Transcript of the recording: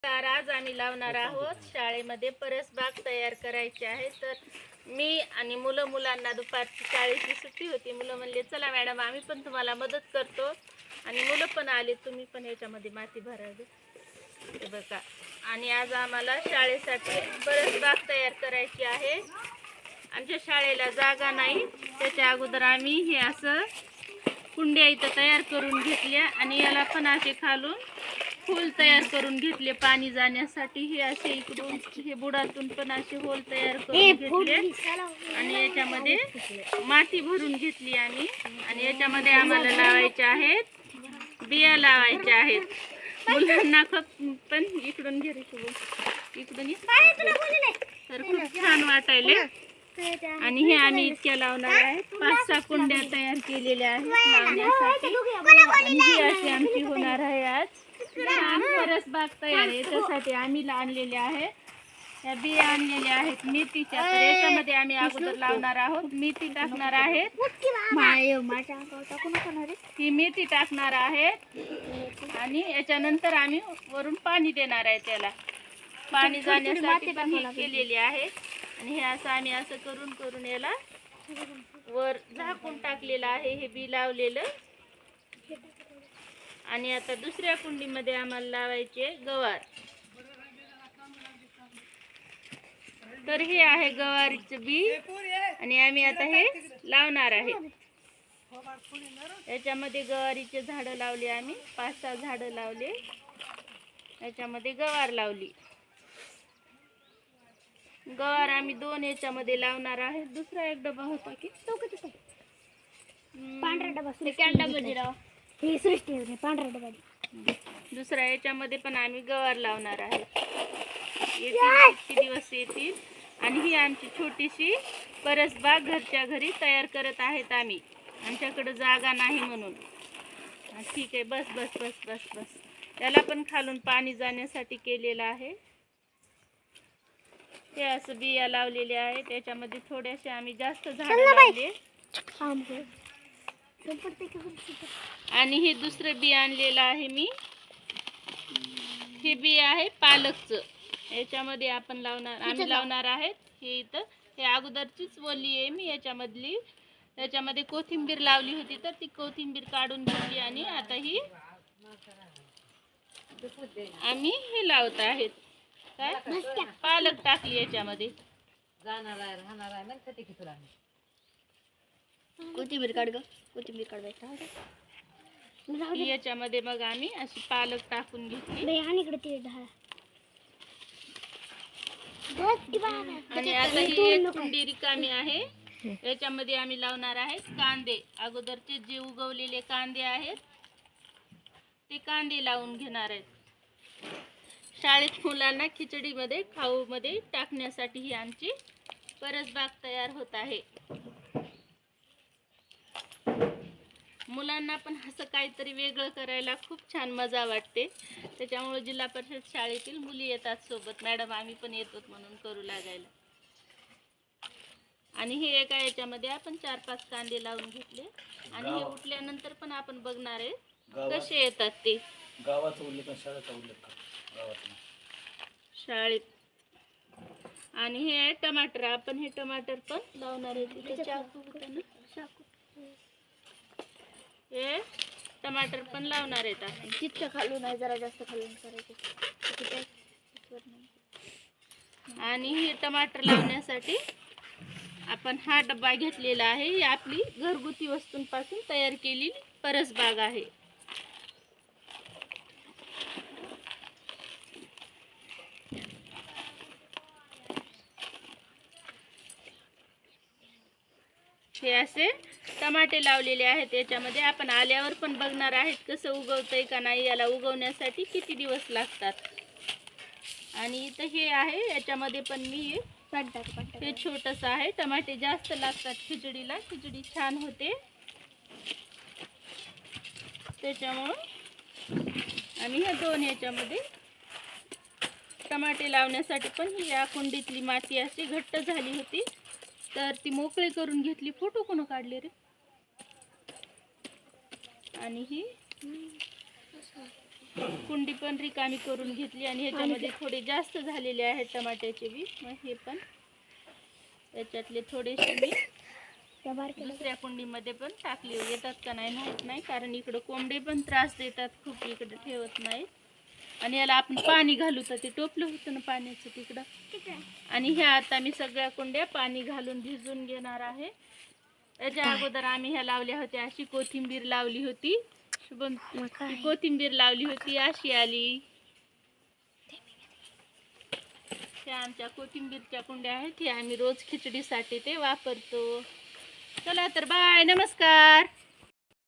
तर आज आम्ही लावणार आहोत शाळेमध्ये परसबाग तयार करायची आहे. तर मी आणि मुलांना दुपारची शाळेची सुट्टी होती. मुलं म्हणले चला मॅडम आम्ही पण तुम्हाला मदत करतो आणि मुलं पण आले, तुम्ही पण याच्यामध्ये माती भरावी हे बघा. आणि आज आम्हाला शाळेसाठी परसबाग तयार करायची आहे. आमच्या शाळेला जागा नाही, त्याच्या अगोदर आम्ही हे असं कुंड्या इथं तयार करून घेतल्या आणि याला पण असे खालून होल तयार करून घेतले पाणी जाण्यासाठी. हे असे इकडून हे बुडातून पण असे होल तयार करून घेतले आणि याच्यामध्ये माती भरून घेतली आम्ही. आणि याच्यामध्ये आम्हाला लावायचे आहेत, बिया लावायच्या आहेत. मुलांना पण इकडून घे रे इकडून तर खूप छान वाटायले. आणि हे आम्ही इतक्या लावणार आहेत, 5-6 कुंड्या तयार केलेल्या आहेत लावण्यासाठी. आणि ही अशी आमची होणार आहे आज छान परसबाग तयार आहे. त्यासाठी आम्ही आणलेले आहे या बिया आणलेल्या आहेत मेथीच्या. तर याच्यामध्ये आम्ही अगोदर लावणार आहोत, मेथी टाकणार आहेत, ही मेथी टाकणार आहेत आणि याच्यानंतर आम्ही वरून पाणी देणार आहे. त्याला पाणी जाण्यासाठी पण हे केलेले आहे. आणि हे असं आम्ही असं करून करून याला वर झाकून टाकलेलं आहे हे बी लावलेलं. आणि आता दुसऱ्या कुंडीमध्ये आम्हाला लावायचे गवार. तर हे आहे गवारीचं बी आणि आम्ही आता हे लावणार आहे. याच्यामध्ये गवारीचे झाडं लावले आम्ही, 5-6 झाडं लावले, याच्यामध्ये गवार लावली. गवार आम्ही 2 याच्यामध्ये लावणार आहे. दुसरा एक डबा होता की तो कसा पांढरा डबा हे सृष्टी पांढरा डबा. दुसऱ्या याच्यामध्ये पण आम्ही गवार लावणार आहे. किती दिवस येतील. आणि ही आमची छोटीशी परसबाग घरच्या घरी तयार करत आहेत आम्ही, आमच्याकडे जागा नाही म्हणून. ठीक आहे, बस बस बस बस बस. त्याला पण खालून पाणी जाण्यासाठी केलेलं आहे. हे असं बिया लावलेले आहे, त्याच्यामध्ये थोडेसे आम्ही जास्त झाडं लावले. आणि हे दुसरं बी आणलेलं आहे मी, हे बी आहे पालकचं. याच्यामध्ये आपण आम्ही लावणार आहेत. हे इथं हे अगोदरचीच वल्ली आहे मी याच्यामधली. याच्यामध्ये कोथिंबीर लावली होती तर ती कोथिंबीर काढून घेतली आणि आता ही आम्ही हे लावत आहेत. काय पालक टाकली याच्यामध्ये. कोथिंबीर काढ ग, कोथिंबीर काढायचं याच्यामध्ये. मग आम्ही अशी पालक टाकून घेतली. आणि आता ही एक कुंडी रिकामी आहे, याच्यामध्ये आम्ही लावणार आहेत कांदे. अगोदरचे जे उगवलेले कांदे आहेत ते कांदे लावून घेणार आहेत. शाळेत मुलांना खिचडीमध्ये खाऊमध्ये टाकण्यासाठी ही आमची परसबाग तयार होत आहे. मुलांना पण असं काहीतरी वेगळं करायला खूप छान मजा वाटते. त्याच्यामुळे जिल्हा परिषद शाळेतील मुली येतात सोबत, मॅडम आम्ही पण येतो म्हणून करू लागायला. आणि हे एका याच्यामध्ये आपण 4-5 कांदे लावून घेतले. आणि हे उठल्यानंतर पण आपण बघणार आहे कसे येतात ते. शाळेत. आणि हे आहे टमाटर, आपण हे टमाटर पण लावणार आहे. तिथे चाकू होता ना, चाकू. हे टमाटर पण लावणार आहेत आपण. तितकं खालून आहे, जरा जास्त खालून करायचं. आणि हे टमाटर लावण्यासाठी आपण हा डब्बा घेतलेला आहे. ही आपली घरगुती वस्तूंपासून तयार केलेली परसबाग आहे. हे असे टमाटे लावलेले आहेत. याच्यामध्ये आपण आल्यावर पण बघणार आहेत कसं उगवतंय का नाही, याला उगवण्यासाठी किती दिवस लागतात. आणि इथं हे आहे, याच्यामध्ये पण मी हे छोटंसं आहे. टमाटे जास्त लागतात खिचडीला, खिचडी छान होते त्याच्यामुळं. आणि ह्या 2 याच्यामध्ये टमाटे लावण्यासाठी पण ही या कुंडीतली माती अशी घट्ट झाली होती तर ती मोकळी करून घेतली. फोटो कोण काढले रे. आणि ही कुंडी पण रिकामी करून घेतली आणि ह्याच्यामध्ये थोडे जास्त झालेले आहेत टमाट्याचे बी. मग हे पण त्याच्यातले थोडेसे मी दुसऱ्या कुंडीमध्ये पण टाकले. येतात का नाही माहीत नाही, कारण इकडं कोंबडे पण त्रास देतात खूप, इकडे ठेवत नाहीत. आणि याला आपण पाणी घालू तर ते टोपलं होतं ना पाण्याचं तिकडं. आणि ह्या आता मी सगळ्या कुंड्या पाणी घालून भिजून घेणार आहे. याच्या अगोदर आम्ही ह्या लावल्या होत्या, अशी कोथिंबीर लावली होती. शुभम कोथिंबीर लावली होती, अशी आली. त्या आमच्या कोथिंबीरच्या कुंड्या आहेत, हे आम्ही रोज खिचडीसाठी ते वापरतो. चला तर बाय, नमस्कार.